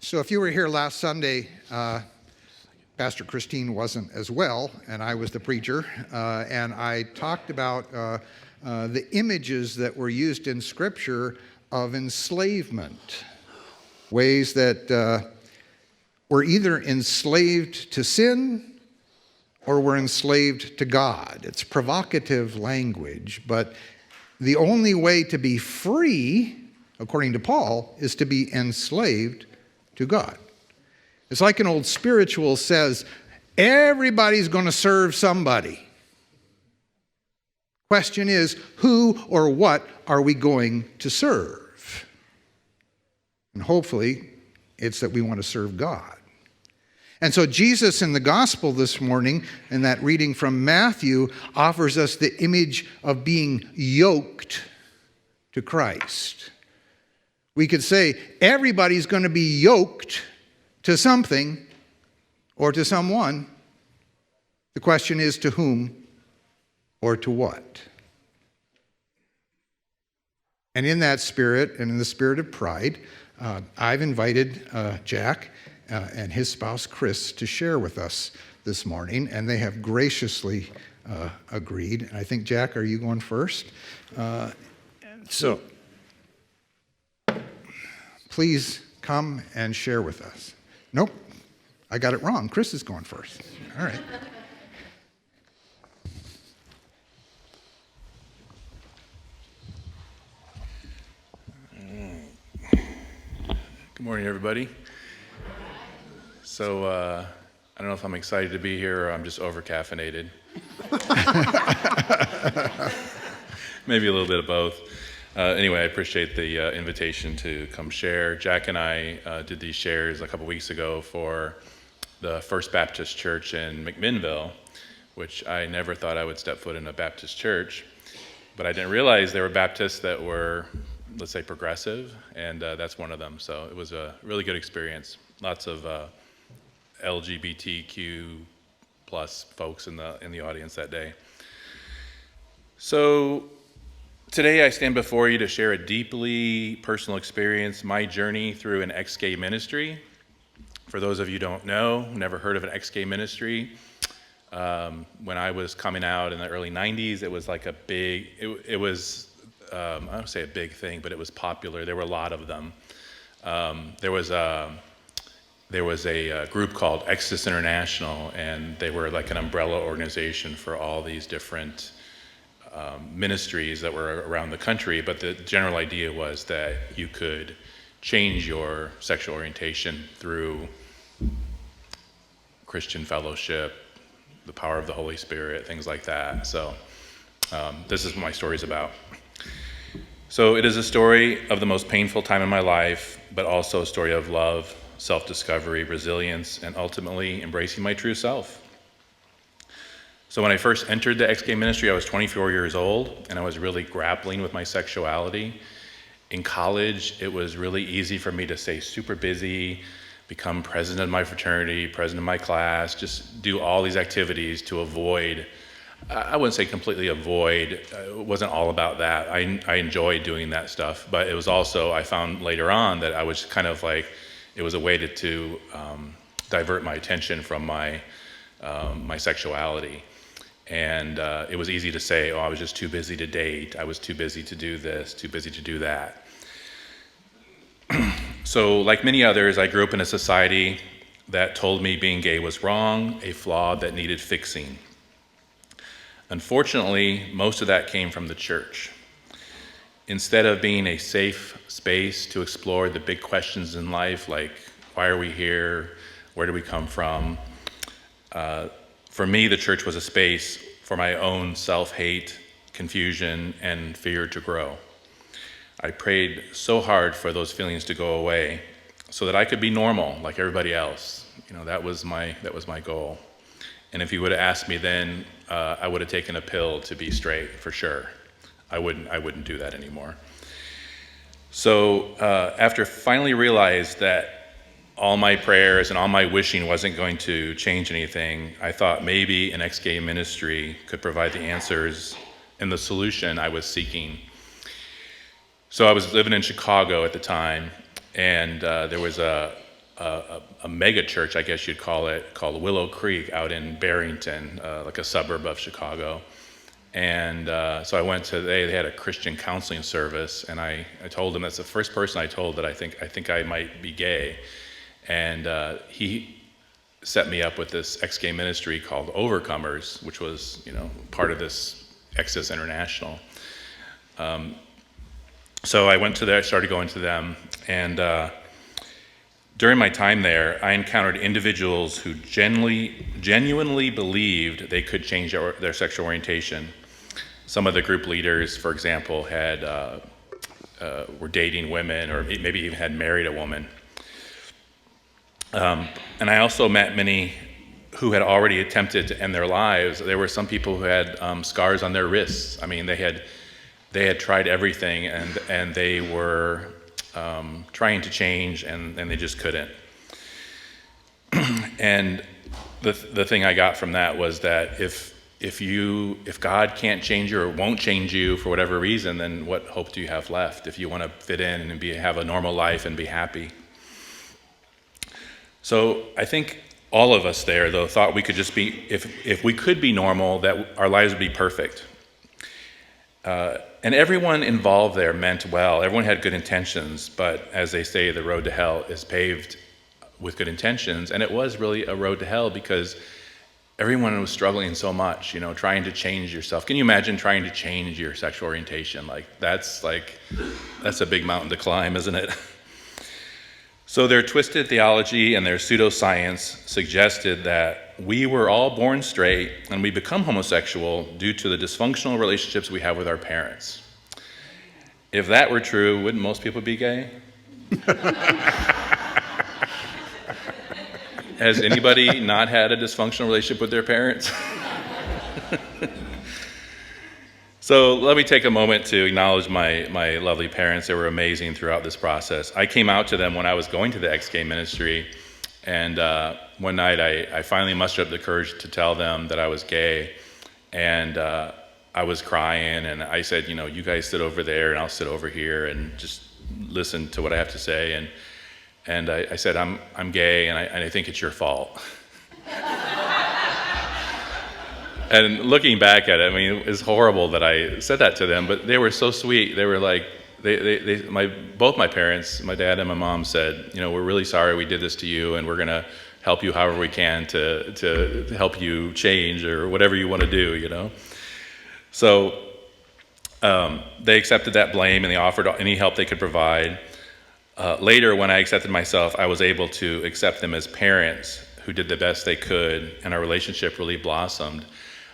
So if you were here last Sunday, Pastor Christine wasn't as well, and I was the preacher, and I talked about the images that were used in Scripture of enslavement, ways that we're either enslaved to sin or we're enslaved to God. It's provocative language, but the only way to be free, according to Paul, is to be enslaved to God. It's like an old spiritual says, everybody's going to serve somebody. Question is, who or what are we going to serve? And hopefully, it's that we want to serve God. And so Jesus in the gospel this morning, in that reading from Matthew, offers us the image of being yoked to Christ. We could say everybody's going to be yoked to something or to someone. The question is to whom or to what? And in that spirit, and in the spirit of pride, I've invited Jack and his spouse Chris to share with us this morning, and they have graciously agreed. And I think, Jack, are you going first? So please come and share with us. Nope, I got it wrong. Chris is going first. All right. Good morning, everybody. So, I don't know if I'm excited to be here or I'm just over-caffeinated. Maybe a little bit of both. Anyway, I appreciate the invitation to come share. Jack and I did these shares a couple weeks ago for the First Baptist Church in Mandeville, which I never thought I would step foot in a Baptist church. But I didn't realize there were Baptists that were, let's say, progressive, and that's one of them. So it was a really good experience. Lots of LGBTQ plus folks in the audience that day. So today I stand before you to share a deeply personal experience, my journey through an ex-gay ministry. For those of you who don't know, never heard of an ex-gay ministry, when I was coming out in the early 90s, it was like a big, it was, I don't say a big thing, but it was popular. There were a lot of them. There was a group called Exodus International, and they were like an umbrella organization for all these different ministries that were around the country. But the general idea was that you could change your sexual orientation through Christian fellowship, the power of the Holy Spirit, things like that. So this is what my story is about. So it is a story of the most painful time in my life, but also a story of love, self-discovery, resilience, and ultimately embracing my true self. So when I first entered the ex-gay ministry, I was 24 years old, and I was really grappling with my sexuality. In college, it was really easy for me to stay super busy, become president of my fraternity, president of my class, just do all these activities to avoid, I wouldn't say completely avoid, it wasn't all about that. I enjoyed doing that stuff, but it was also, I found later on that I was kind of like, it was a way to divert my attention from my sexuality. And it was easy to say, oh, I was just too busy to date, I was too busy to do this, too busy to do that. So like many others, I grew up in a society that told me being gay was wrong, a flaw that needed fixing. Unfortunately, most of that came from the church. Instead of being a safe space to explore the big questions in life, like why are we here, where do we come from, for me, the church was a space for my own self-hate, confusion, and fear to grow. I prayed so hard for those feelings to go away so that I could be normal like everybody else. You know, that was my goal. And if you would have asked me then, I would have taken a pill to be straight for sure. I wouldn't do that anymore. So after finally realized that all my prayers and all my wishing wasn't going to change anything, I thought maybe an ex-gay ministry could provide the answers and the solution I was seeking. So I was living in Chicago at the time, and there was a a mega church, I guess you'd call it, called Willow Creek out in Barrington, like a suburb of Chicago. And so I went to, they had a Christian counseling service, and I told him, that's the first person I told that I think I might be gay. And he set me up with this ex-gay ministry called Overcomers, which was, part of this Exodus International. So I went to there, I started going to them, and during my time there, I encountered individuals who genuinely believed they could change their sexual orientation. Some of the group leaders, for example, were dating women, or maybe even had married a woman. And I also met many who had already attempted to end their lives. There were some people who had scars on their wrists. I mean, they had tried everything, and they were trying to change, and they just couldn't. And the thing I got from that was that if God can't change you or won't change you for whatever reason, then what hope do you have left if you want to fit in and have a normal life and be happy? So I think all of us there, though, thought we could just be, if we could be normal, that our lives would be perfect. And everyone involved there meant well. Everyone had good intentions, but as they say, the road to hell is paved with good intentions. And it was really a road to hell because everyone was struggling so much, trying to change yourself. Can you imagine trying to change your sexual orientation? That's a big mountain to climb, isn't it? So their twisted theology and their pseudoscience suggested that we were all born straight and we become homosexual due to the dysfunctional relationships we have with our parents. If that were true, wouldn't most people be gay? Has anybody not had a dysfunctional relationship with their parents? So let me take a moment to acknowledge my lovely parents. They were amazing throughout this process. I came out to them when I was going to the ex-gay ministry, and one night I finally mustered up the courage to tell them that I was gay, and I was crying, and I said, you guys sit over there, and I'll sit over here, and just listen to what I have to say, and I said, I'm gay, and I think it's your fault. And looking back at it, it's horrible that I said that to them, but they were so sweet. They were like, both my parents, my dad and my mom said, we're really sorry we did this to you, and we're going to help you however we can to help you change or whatever you want to do, So they accepted that blame, and they offered any help they could provide. Later, when I accepted myself, I was able to accept them as parents who did the best they could, and our relationship really blossomed.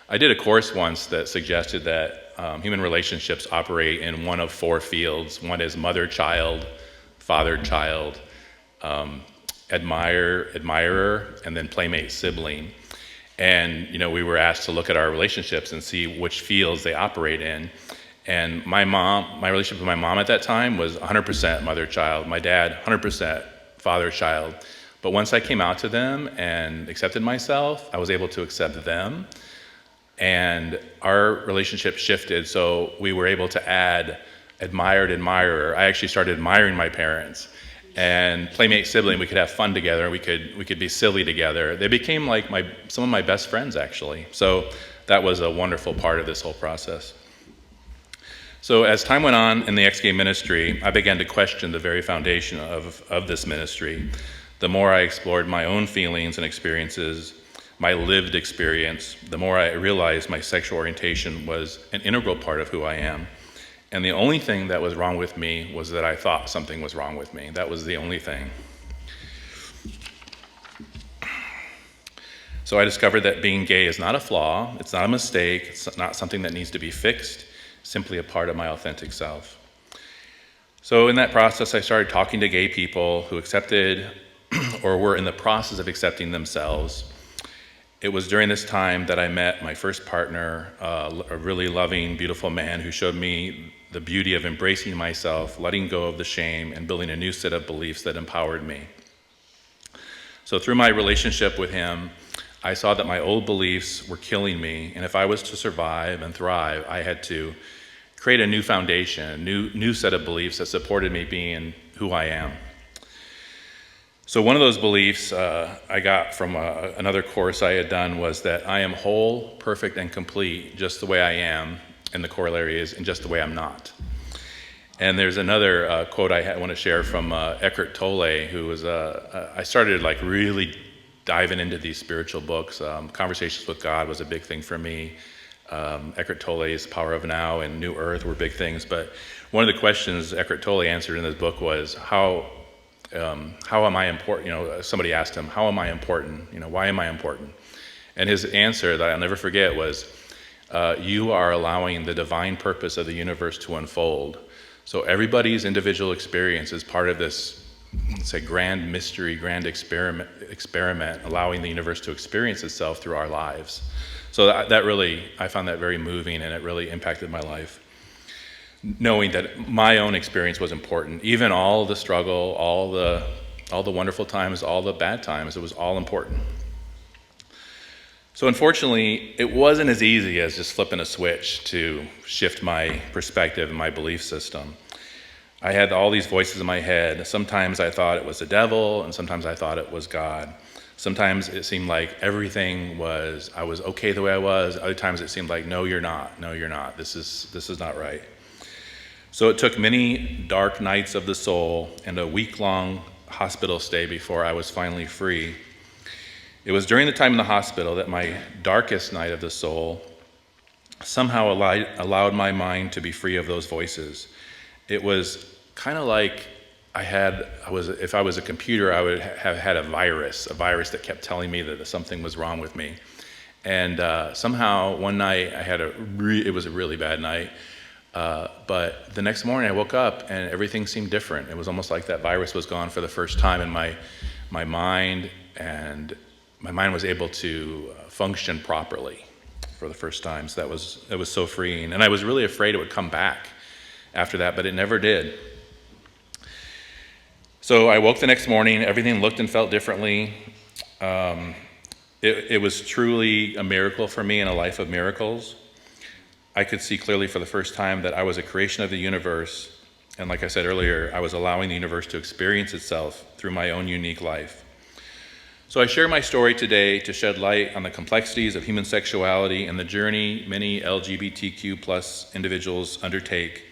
I did a course once that suggested that human relationships operate in one of four fields. One is mother-child, father-child, admirer, and then playmate-sibling. And, we were asked to look at our relationships and see which fields they operate in. And my relationship with my mom at that time was 100% mother-child. My dad, 100% father-child. But once I came out to them and accepted myself, I was able to accept them. And our relationship shifted, so we were able to add admirer. I actually started admiring my parents. And playmate sibling, we could have fun together, we could be silly together. They became like some of my best friends, actually. So that was a wonderful part of this whole process. So as time went on in the ex-gay ministry, I began to question the very foundation of this ministry. The more I explored my own feelings and experiences, my lived experience, the more I realized my sexual orientation was an integral part of who I am. And the only thing that was wrong with me was that I thought something was wrong with me. That was the only thing. So I discovered that being gay is not a flaw, it's not a mistake, it's not something that needs to be fixed, simply a part of my authentic self. So in that process, I started talking to gay people who accepted or were in the process of accepting themselves. It was during this time that I met my first partner, a really loving, beautiful man who showed me the beauty of embracing myself, letting go of the shame, and building a new set of beliefs that empowered me. So through my relationship with him, I saw that my old beliefs were killing me, and if I was to survive and thrive, I had to create a new foundation, a new set of beliefs that supported me being who I am. So one of those beliefs I got from another course I had done was that I am whole, perfect, and complete just the way I am, and the corollary is, and just the way I'm not. And there's another quote I want to share from Eckhart Tolle, who was, I started like really diving into these spiritual books. Conversations with God was a big thing for me. Eckhart Tolle's Power of Now and New Earth were big things. But one of the questions Eckhart Tolle answered in this book was, how am I important? Somebody asked him, how am I important? Why am I important? And his answer that I'll never forget was, you are allowing the divine purpose of the universe to unfold. So everybody's individual experience is part of this, say, grand mystery, grand experiment, allowing the universe to experience itself through our lives. So that really, I found that very moving, and it really impacted my life. Knowing that my own experience was important, even all the struggle, all the wonderful times, all the bad times, it was all important. So unfortunately, it wasn't as easy as just flipping a switch to shift my perspective and my belief system. I had all these voices in my head. Sometimes I thought it was the devil, and sometimes I thought it was God. Sometimes it seemed like everything was, I was okay the way I was. Other times it seemed like, no, you're not. No, you're not. This is not right. So it took many dark nights of the soul and a week-long hospital stay before I was finally free. It was during the time in the hospital that my darkest night of the soul somehow allowed my mind to be free of those voices. It was kind of like if I was a computer, I would have had a virus that kept telling me that something was wrong with me. And somehow one night it was a really bad night, but the next morning I woke up and everything seemed different. It was almost like that virus was gone for the first time in my mind, and my mind was able to function properly for the first time. So that was so freeing. And I was really afraid it would come back after that, but it never did. So I woke the next morning, everything looked and felt differently. It was truly a miracle for me and a life of miracles. I could see clearly for the first time that I was a creation of the universe. And like I said earlier, I was allowing the universe to experience itself through my own unique life. So I share my story today to shed light on the complexities of human sexuality and the journey many LGBTQ+ individuals undertake.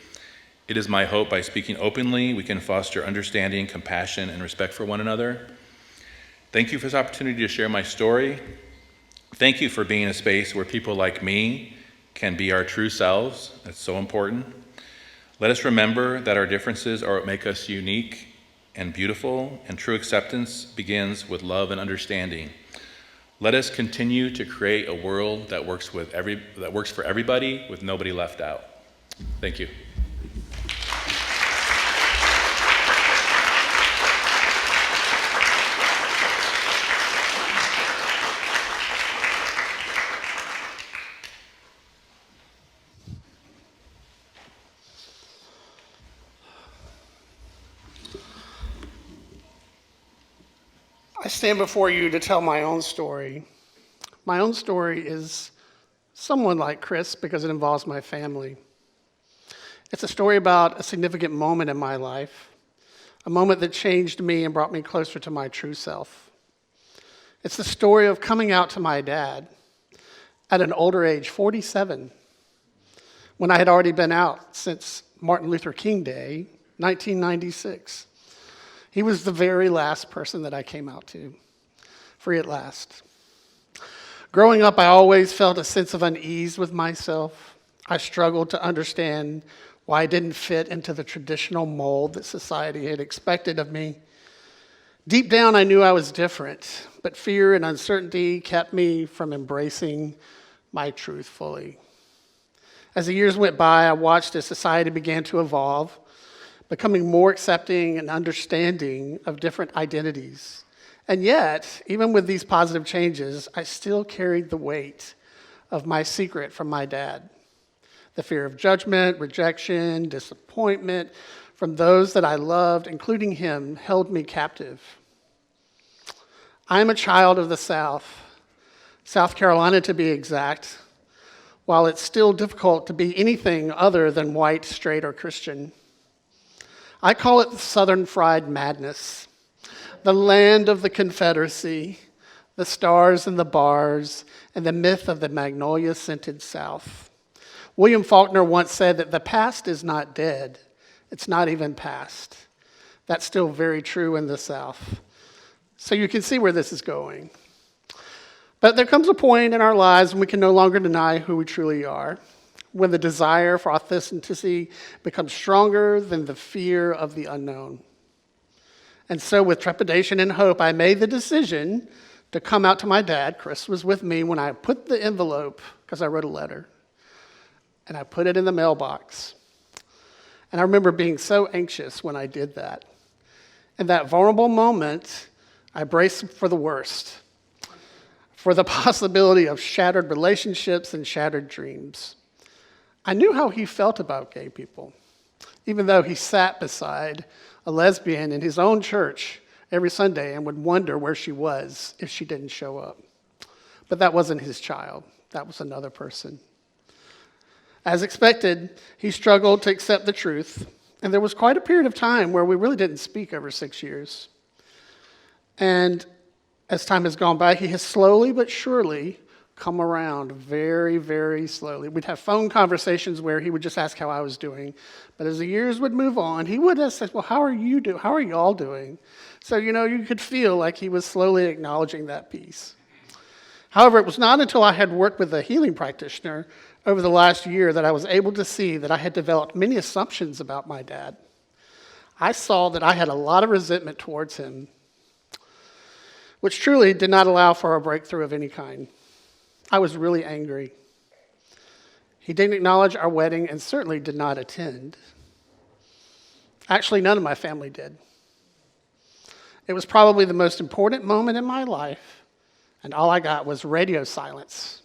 It is my hope by speaking openly, we can foster understanding, compassion, and respect for one another. Thank you for this opportunity to share my story. Thank you for being a space where people like me can be our true selves. That's so important. Let us remember that our differences are what make us unique and beautiful, and true acceptance begins with love and understanding. Let us continue to create a world that works for everybody, with nobody left out. Thank you. I stand before you to tell my own story. My own story is somewhat like Chris because it involves my family. It's a story about a significant moment in my life, a moment that changed me and brought me closer to my true self. It's the story of coming out to my dad at an older age, 47, when I had already been out since Martin Luther King Day, 1996. He was the very last person that I came out to, free at last. Growing up, I always felt a sense of unease with myself. I struggled to understand why I didn't fit into the traditional mold that society had expected of me. Deep down, I knew I was different, but fear and uncertainty kept me from embracing my truth fully. As the years went by, I watched as society began to evolve, becoming more accepting and understanding of different identities. And yet, even with these positive changes, I still carried the weight of my secret from my dad. The fear of judgment, rejection, disappointment from those that I loved, including him, held me captive. I am a child of the South, South Carolina to be exact, while it's still difficult to be anything other than white, straight, or Christian. I call it the Southern fried madness. the land of the Confederacy, the stars and the bars, and the myth of the magnolia-scented South. William Faulkner once said that the past is not dead. It's not even past. That's still very true in the South. So you can see where this is going. But there comes a point in our lives when we can no longer deny who we truly are, when the desire for authenticity becomes stronger than the fear of the unknown. And so with trepidation and hope, I made the decision to come out to my dad. Chris was with me when I put the envelope, because I wrote a letter, and I put it in the mailbox. And I remember being so anxious when I did that. In that vulnerable moment, I braced for the worst, for the possibility of shattered relationships and shattered dreams. I knew how he felt about gay people, even though he sat beside a lesbian in his own church every Sunday and would wonder where she was if she didn't show up. But that wasn't his child. That was another person. As expected, he struggled to accept the truth, and there was quite a period of time where we really didn't speak over 6 years. And as time has gone by, he has slowly but surely come around, very, very slowly. We'd have phone conversations where he would just ask how I was doing. But as the years would move on, he would ask, well, how are you doing? How are y'all doing? So, you could feel like he was slowly acknowledging that piece. However, it was not until I had worked with a healing practitioner over the last year that I was able to see that I had developed many assumptions about my dad. I saw that I had a lot of resentment towards him, which truly did not allow for a breakthrough of any kind. I was really angry. He didn't acknowledge our wedding and certainly did not attend. Actually, none of my family did. It was probably the most important moment in my life, and all I got was radio silence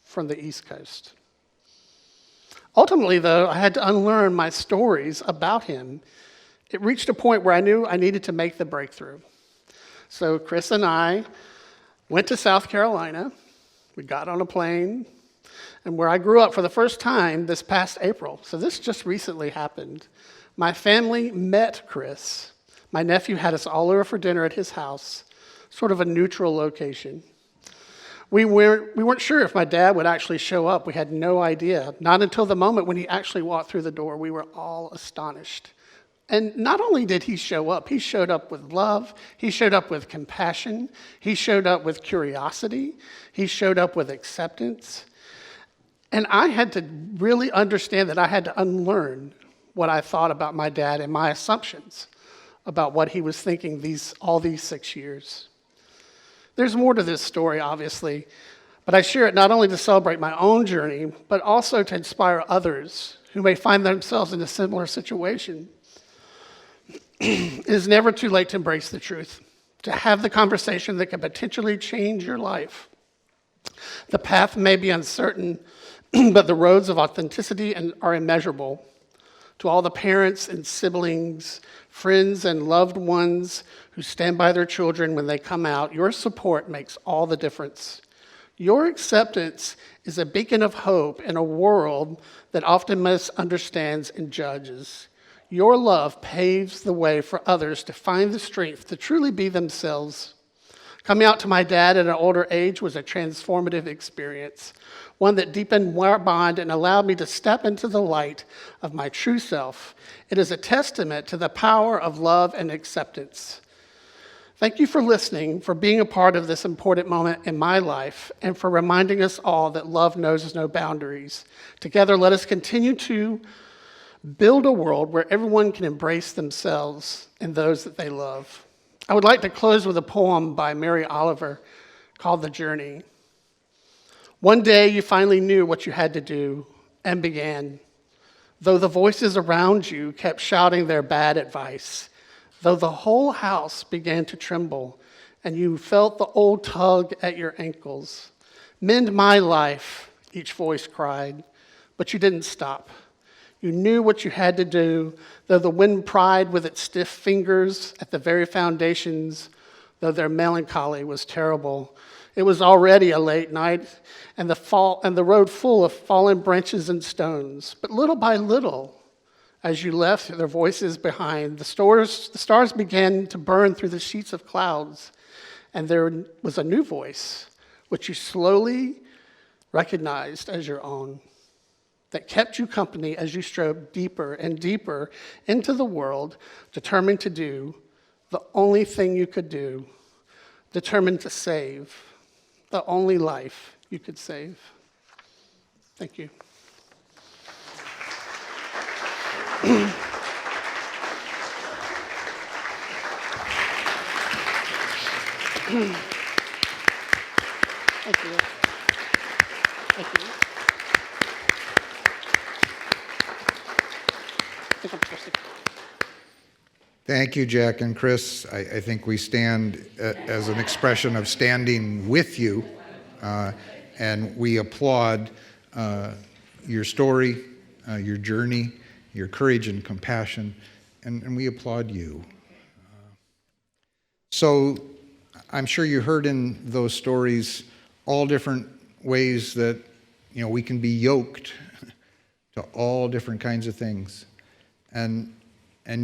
from the East Coast. Ultimately, though, I had to unlearn my stories about him. It reached a point where I knew I needed to make the breakthrough. So Chris and I went to South Carolina. We got on a plane, and where I grew up for the first time this past April, so this just recently happened, my family met Chris. My nephew had us all over for dinner at his house, sort of a neutral location. We weren't sure if my dad would actually show up. We had no idea. Not until the moment when he actually walked through the door, we were all astonished. And not only did he show up with love, he showed up with compassion, he showed up with curiosity, he showed up with acceptance. And I had to really understand that I had to unlearn what I thought about my dad and my assumptions about what he was thinking all these 6 years. There's more to this story, obviously, but I share it not only to celebrate my own journey, but also to inspire others who may find themselves in a similar situation. It is never too late to embrace the truth, to have the conversation that can potentially change your life. The path may be uncertain, but the roads of authenticity are immeasurable. To all the parents and siblings, friends and loved ones who stand by their children when they come out, your support makes all the difference. Your acceptance is a beacon of hope in a world that often misunderstands and judges. Your love paves the way for others to find the strength to truly be themselves. Coming out to my dad at an older age was a transformative experience, one that deepened our bond and allowed me to step into the light of my true self. It is a testament to the power of love and acceptance. Thank you for listening, for being a part of this important moment in my life, and for reminding us all that love knows no boundaries. Together, let us continue to build a world where everyone can embrace themselves and those that they love. I would like to close with a poem by Mary Oliver called The Journey. One day you finally knew what you had to do and began, though the voices around you kept shouting their bad advice, though the whole house began to tremble and you felt the old tug at your ankles. Mend my life, each voice cried, but you didn't stop. You knew what you had to do, though the wind pried with its stiff fingers at the very foundations, though their melancholy was terrible. It was already a late night, and the road full of fallen branches and stones. But little by little, As you left their voices behind, the stars began to burn through the sheets of clouds, and there was a new voice, which you slowly recognized as your own, that kept you company as you strode deeper and deeper into the world, determined to do the only thing you could do, determined to save the only life you could save. Thank you. Thank you. Thank you. I think I'm supposed to. Thank you, Jack and Chris. I think we stand as an expression of standing with you, and we applaud your story, your journey, your courage and compassion, and we applaud you. So I'm sure you heard in those stories all different ways that we can be yoked to all different kinds of things, and in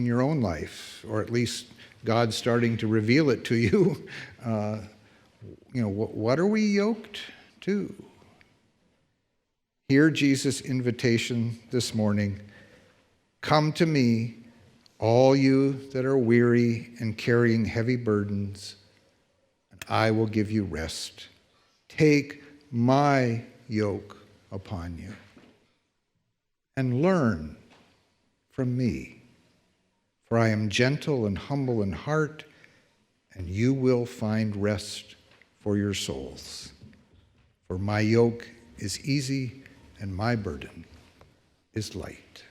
your own life, or at least God's starting to reveal it to you, what are we yoked to? Hear Jesus' invitation this morning. Come to me, all you that are weary and carrying heavy burdens, and I will give you rest. Take my yoke upon you and learn from me. For I am gentle and humble in heart, and you will find rest for your souls. For my yoke is easy and my burden is light.